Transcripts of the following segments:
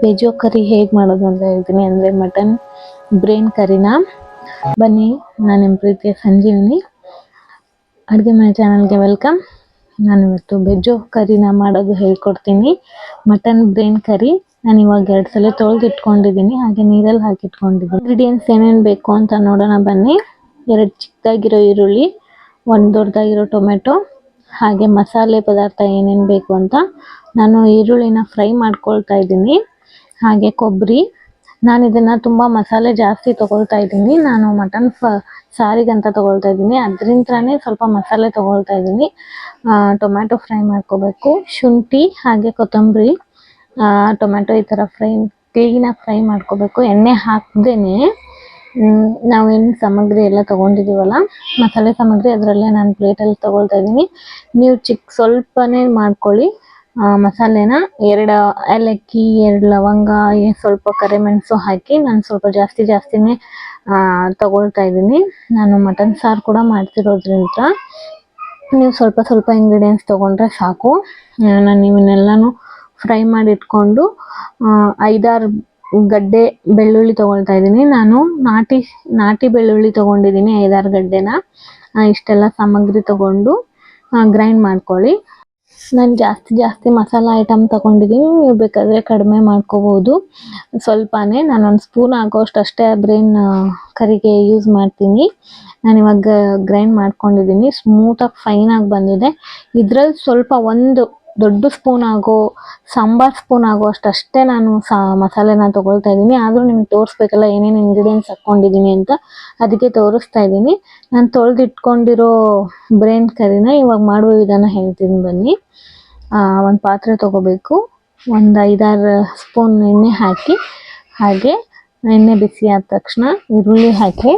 Veg ಕರಿ ಹೇಗೆ ಮಾಡೋದು ಅಂತ ಹೇಳ್ತೀನಿ. ಅಂದರೆ ಮಟನ್ ಬ್ರೇನ್ ಕರಿನ. ಬನ್ನಿ, ನಾನು ನಿಮ್ಮ ಪ್ರೀತಿಯ ಸಂಜೀವಿನಿ. ಅಡುಗೆ ಮನೆ ಚಾನಲ್ಗೆ ವೆಲ್ಕಮ್. ನಾನು ಇವತ್ತು ವೆಜ್ ಕರಿನ ಮಾಡೋದು ಹೇಳ್ಕೊಡ್ತೀನಿ. ಮಟನ್ ಬ್ರೇನ್ ಕರಿ ನಾನು ಇವಾಗ 2 ಸಲ ತೊಳೆದಿಟ್ಕೊಂಡಿದ್ದೀನಿ, ಹಾಗೆ ನೀರಲ್ಲಿ ಹಾಕಿಟ್ಕೊಂಡಿದ್ದೀನಿ. ಇಂಗ್ರೀಡಿಯೆಂಟ್ಸ್ ಏನೇನು ಬೇಕು ಅಂತ ನೋಡೋಣ ಬನ್ನಿ. 2 ಚಿಕ್ಕದಾಗಿರೋ ಈರುಳ್ಳಿ, 1 ದೊಡ್ಡದಾಗಿರೋ ಟೊಮೆಟೊ, ಹಾಗೆ ಮಸಾಲೆ ಪದಾರ್ಥ ಏನೇನು ಬೇಕು ಅಂತ. ನಾನು ಈರುಳ್ಳಿನ ಫ್ರೈ ಮಾಡ್ಕೊಳ್ತಾ ಇದ್ದೀನಿ. ಹಾಗೆ ಕೊಬ್ಬರಿ. ನಾನು ಇದನ್ನು ತುಂಬ ಮಸಾಲೆ ಜಾಸ್ತಿ ತೊಗೊಳ್ತಾ ಇದ್ದೀನಿ. ನಾನು ಮಟನ್ ಸಾರಿಗಂತ ತೊಗೊಳ್ತಾ ಇದ್ದೀನಿ, ಅದರಿಂದನೇ ಸ್ವಲ್ಪ ಮಸಾಲೆ ತೊಗೊಳ್ತಾ ಇದ್ದೀನಿ. ಟೊಮ್ಯಾಟೊ ಫ್ರೈ ಮಾಡ್ಕೋಬೇಕು. ಶುಂಠಿ ಹಾಗೆ ಕೊತ್ತಂಬರಿ, ಟೊಮ್ಯಾಟೊ ಈ ಥರ ಕ್ಲೀನಾಗಿ ಫ್ರೈ ಮಾಡ್ಕೋಬೇಕು. ಎಣ್ಣೆ ಹಾಕ್ದೇನೆ ನಾವೇನು ಸಾಮಗ್ರಿ ಎಲ್ಲ ತೊಗೊಂಡಿದ್ದೀವಲ್ಲ, ಮಸಾಲೆ ಸಾಮಗ್ರಿ, ಅದರಲ್ಲೇ ನಾನು ಪ್ಲೇಟಲ್ಲಿ ತೊಗೊಳ್ತಾ ಇದ್ದೀನಿ. ನೀವು ಸ್ವಲ್ಪನೇ ಮಾಡ್ಕೊಳ್ಳಿ ಮಸಾಲೆನ. 2 ಏಲಕ್ಕಿ, 2 ಲವಂಗ, ಸ್ವಲ್ಪ ಕರಿಮೆಣಸು ಹಾಕಿ ನಾನು ಸ್ವಲ್ಪ ಜಾಸ್ತಿನೇ ತೊಗೊಳ್ತಾ ಇದ್ದೀನಿ. ನಾನು ಮಟನ್ ಸಾರು ಕೂಡ ಮಾಡ್ತಿರೋದ್ರಿಂದ ನೀವು ಸ್ವಲ್ಪ ಇಂಗ್ರೀಡಿಯೆಂಟ್ಸ್ ತೊಗೊಂಡ್ರೆ ಸಾಕು. ನಾನು ಇವನ್ನೆಲ್ಲನೂ ಫ್ರೈ ಮಾಡಿ ಇಟ್ಕೊಂಡು 5-6 ಗಡ್ಡೆ ಬೆಳ್ಳುಳ್ಳಿ ತೊಗೊಳ್ತಾ ಇದ್ದೀನಿ. ನಾನು ನಾಟಿ ಬೆಳ್ಳುಳ್ಳಿ ತೊಗೊಂಡಿದ್ದೀನಿ, 5-6 ಗಡ್ಡೆನ. ಇಷ್ಟೆಲ್ಲ ಸಾಮಗ್ರಿ ತೊಗೊಂಡು ಗ್ರೈಂಡ್ ಮಾಡ್ಕೊಳ್ಳಿ. ನಾನು ಜಾಸ್ತಿ ಮಸಾಲ ಐಟಮ್ ತೊಗೊಂಡಿದ್ದೀನಿ, ನೀವು ಬೇಕಾದರೆ ಕಡಿಮೆ ಮಾಡ್ಕೋಬೋದು. ಸ್ವಲ್ಪನೇ, ನಾನು 1 ಸ್ಪೂನ್ ಆಗೋಷ್ಟು ಅಷ್ಟೇ ಬ್ರೇನ್ ಕರಿಗೆ ಯೂಸ್ ಮಾಡ್ತೀನಿ. ನಾನಿವಾಗ ಗ್ರೈಂಡ್ ಮಾಡ್ಕೊಂಡಿದ್ದೀನಿ, ಸ್ಮೂತಾಗಿ ಫೈನಾಗಿ ಬಂದಿದೆ. ಇದರಲ್ಲಿ ಸ್ವಲ್ಪ 1 ದೊಡ್ಡ ಸ್ಪೂನ್ ಆಗೋ ಸಾಂಬಾರ್ ಸ್ಪೂನ್ ಆಗೋ ಅಷ್ಟೇ ನಾನು ಮಸಾಲೆನ ತೊಗೊಳ್ತಾ ಇದ್ದೀನಿ. ಆದರೂ ನಿಮ್ಗೆ ತೋರಿಸ್ಬೇಕಲ್ಲ ಏನೇನು ಇಂಗ್ರೀಡಿಯೆಂಟ್ಸ್ ಹಾಕ್ಕೊಂಡಿದ್ದೀನಿ ಅಂತ, ಅದಕ್ಕೆ ತೋರಿಸ್ತಾ ಇದ್ದೀನಿ. ನಾನು ತೊಳೆದಿಟ್ಕೊಂಡಿರೋ ಬ್ರೇನ್ ಕರಿನ ಇವಾಗ ಮಾಡುವ ವಿಧಾನ ಹೇಳ್ತೀನಿ ಬನ್ನಿ. 1 ಪಾತ್ರೆ ತೊಗೋಬೇಕು. 1 5-6 ಸ್ಪೂನ್ ಎಣ್ಣೆ ಹಾಕಿ, ಹಾಗೆ ಎಣ್ಣೆ ಬಿಸಿ ಆದ ತಕ್ಷಣ ಈರುಳ್ಳಿ ಹಾಕಿ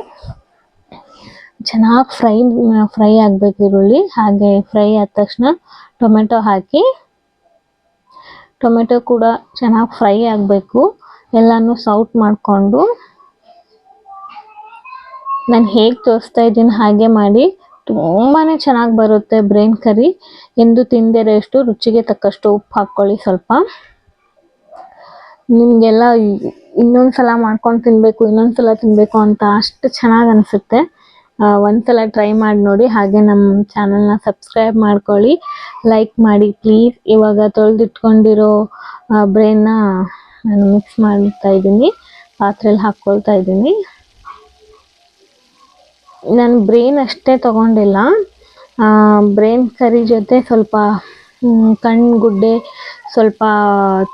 ಚೆನ್ನಾಗಿ ಫ್ರೈ ಆಗಬೇಕು ಈರುಳ್ಳಿ. ಹಾಗೆ ಫ್ರೈ ಆದ ತಕ್ಷಣ ಟೊಮೆಟೊ ಹಾಕಿ, ಟೊಮೆಟೊ ಕೂಡ ಚೆನ್ನಾಗಿ ಫ್ರೈ ಆಗಬೇಕು. ಎಲ್ಲನೂ ಸೌಟ್ ಮಾಡಿಕೊಂಡು ನಾನು ಹೇಗೆ ತೋರಿಸ್ತಾ ಇದ್ದೀನಿ ಹಾಗೆ ಮಾಡಿ. ತುಂಬಾ ಚೆನ್ನಾಗಿ ಬರುತ್ತೆ ಬ್ರೇನ್ ಕರಿ. ಎಂದು ತಿಂದಿರೋಷ್ಟು ರುಚಿಗೆ ತಕ್ಕಷ್ಟು ಉಪ್ಪು ಹಾಕ್ಕೊಳ್ಳಿ ಸ್ವಲ್ಪ. ನಿಮಗೆಲ್ಲ ಇನ್ನೊಂದ್ಸಲ ಮಾಡ್ಕೊಂಡು ತಿನ್ನಬೇಕು ಅಂತ ಅಷ್ಟು ಚೆನ್ನಾಗಿ ಅನಿಸುತ್ತೆ. ಒಂದ್ಸಲ ಟ್ರೈ ಮಾಡಿ ನೋಡಿ. ಹಾಗೆ ನಮ್ಮ ಚಾನಲ್ನ ಸಬ್ಸ್ಕ್ರೈಬ್ ಮಾಡ್ಕೊಳ್ಳಿ, ಲೈಕ್ ಮಾಡಿ ಪ್ಲೀಸ್. ಇವಾಗ ತೊಳೆದಿಟ್ಕೊಂಡಿರೋ ಬ್ರೇನ್ನ ನಾನು ಮಿಕ್ಸ್ ಮಾಡ್ತಾ ಇದ್ದೀನಿ, ಪಾತ್ರೆಯಲ್ಲಿ ಹಾಕ್ಕೊಳ್ತಾ ಇದ್ದೀನಿ. ನಾನು ಬ್ರೇನ್ ಅಷ್ಟೇ ತೊಗೊಂಡಿಲ್ಲ, ಬ್ರೇನ್ ಕರಿ ಜೊತೆ ಸ್ವಲ್ಪ ಕಣ್ಣುಗುಡ್ಡೆ, ಸ್ವಲ್ಪ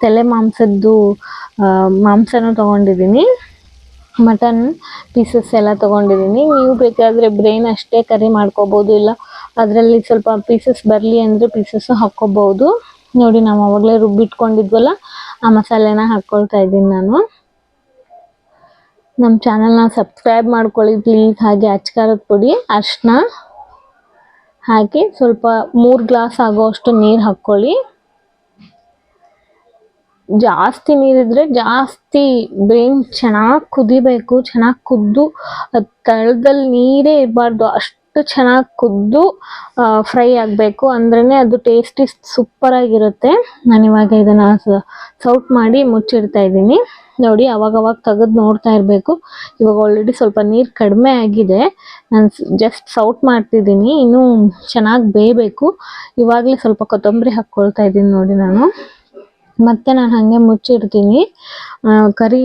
ತಲೆ ಮಾಂಸದ್ದು ಮಾಂಸನೂ ತೊಗೊಂಡಿದ್ದೀನಿ. ಮಟನ್ ಪೀಸಸ್ ಎಲ್ಲ ತೊಗೊಂಡಿದ್ದೀನಿ. ನೀವು ಬೇಕಾದರೆ ಬ್ರೇನ್ ಅಷ್ಟೇ ಕರಿ ಮಾಡ್ಕೋಬೋದು, ಇಲ್ಲ ಅದರಲ್ಲಿ ಸ್ವಲ್ಪ ಪೀಸಸ್ ಬರಲಿ ಅಂದರೆ ಪೀಸಸ್ಸು ಹಾಕ್ಕೋಬೋದು. ನೋಡಿ, ನಾವು ಆವಾಗಲೇ ರುಬ್ಬಿಟ್ಕೊಂಡಿದ್ವಲ್ಲ, ಆ ಮಸಾಲೆನ ಹಾಕ್ಕೊಳ್ತಾ ಇದ್ದೀನಿ ನಾನು. ನಮ್ಮ ಚಾನಲ್ನ ಸಬ್ಸ್ಕ್ರೈಬ್ ಮಾಡ್ಕೊಳ್ಳಿ ಪ್ಲೀಸ್. ಹಾಗೆ ಅಚ್ಕಾರದ ಪುಡಿ, ಅರಿಶಿನ ಹಾಕಿ ಸ್ವಲ್ಪ 3 ಗ್ಲಾಸ್ ಆಗೋಷ್ಟು ನೀರು ಹಾಕ್ಕೊಳ್ಳಿ. ಜಾಸ್ತಿ ನೀರಿದ್ರೆ ಜಾಸ್ತಿ ಬ್ರೇನ್ ಚೆನ್ನಾಗಿ ಕುದಿಬೇಕು. ಚೆನ್ನಾಗಿ ಕುದ್ದು ತಳದಲ್ಲಿ ನೀರೇ ಇರಬಾರ್ದು, ಅಷ್ಟು ಚೆನ್ನಾಗಿ ಕುದ್ದು ಫ್ರೈ ಆಗಬೇಕು. ಅಂದ್ರೇ ಅದು ಟೇಸ್ಟಿ ಸೂಪರಾಗಿರುತ್ತೆ. ನಾನಿವಾಗ ಇದನ್ನು ಸೌಟ್ ಮಾಡಿ ಮುಚ್ಚಿಡ್ತಾ ಇದ್ದೀನಿ. ನೋಡಿ, ಅವಾಗವಾಗ ತೆಗೆದು ನೋಡ್ತಾ ಇರಬೇಕು. ಇವಾಗ ಆಲ್ರೆಡಿ ಸ್ವಲ್ಪ ನೀರು ಕಡಿಮೆ ಆಗಿದೆ. ನಾನು ಜಸ್ಟ್ ಸೌಟ್ ಮಾಡ್ತಿದ್ದೀನಿ, ಇನ್ನೂ ಚೆನ್ನಾಗಿ ಬೇಯಬೇಕು. ಇವಾಗಲೇ ಸ್ವಲ್ಪ ಕೊತ್ತಂಬರಿ ಹಾಕ್ಕೊಳ್ತಾ ಇದ್ದೀನಿ ನೋಡಿ ನಾನು. ಮತ್ತೆ ನಾನು ಹಾಗೆ ಮುಚ್ಚಿಡ್ತೀನಿ. ಕರಿ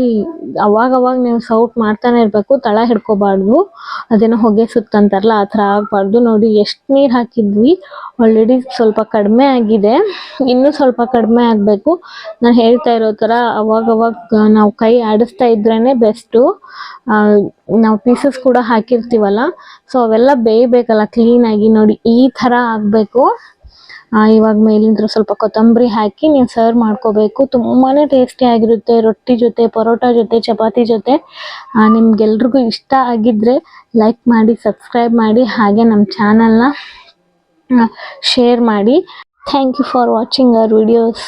ಅವಾಗವಾಗ ನೀವು ಸೌಟ್ ಮಾಡ್ತಾನೆ ಇರಬೇಕು, ತಳ ಹಿಡ್ಕೋಬಾರ್ದು. ಅದೇನೋ ಹೊಗೆ ಸುತ್ತಂತಾರಲ್ಲ, ಆ ಥರ ಆಗಬಾರ್ದು. ನೋಡಿ ಎಷ್ಟು ನೀರು ಹಾಕಿದ್ವಿ, ಆಲ್ರೆಡಿ ಸ್ವಲ್ಪ ಕಡಿಮೆ ಆಗಿದೆ, ಇನ್ನೂ ಸ್ವಲ್ಪ ಕಡಿಮೆ ಆಗಬೇಕು. ನಾನು ಹೇಳ್ತಾ ಇರೋ ಥರ ಅವಾಗವಾಗ ನಾವು ಕೈ ಆಡಿಸ್ತಾ ಇದ್ರೇ ಬೆಸ್ಟು. ನಾವು ಪೀಸಸ್ ಕೂಡ ಹಾಕಿರ್ತೀವಲ್ಲ, ಸೊ ಅವೆಲ್ಲ ಬೇಯಬೇಕಲ್ಲ ಕ್ಲೀನಾಗಿ. ನೋಡಿ, ಈ ಥರ ಆಗಬೇಕು. ಇವಾಗ ಮೇಲಿಂದ ಸ್ವಲ್ಪ ಕೊತ್ತಂಬರಿ ಹಾಕಿ ನೀವು ಸರ್ವ್ ಮಾಡ್ಕೋಬೇಕು. ತುಂಬಾ ಟೇಸ್ಟಿಯಾಗಿರುತ್ತೆ. ರೊಟ್ಟಿ ಜೊತೆ, ಪರೋಟ ಜೊತೆ, ಚಪಾತಿ ಜೊತೆ. ನಿಮ್ಗೆಲ್ರಿಗೂ ಇಷ್ಟ ಆಗಿದ್ದರೆ ಲೈಕ್ ಮಾಡಿ, ಸಬ್ಸ್ಕ್ರೈಬ್ ಮಾಡಿ, ಹಾಗೆ ನಮ್ಮ ಚಾನಲ್ನ ಶೇರ್ ಮಾಡಿ. Thank you for watching our videos.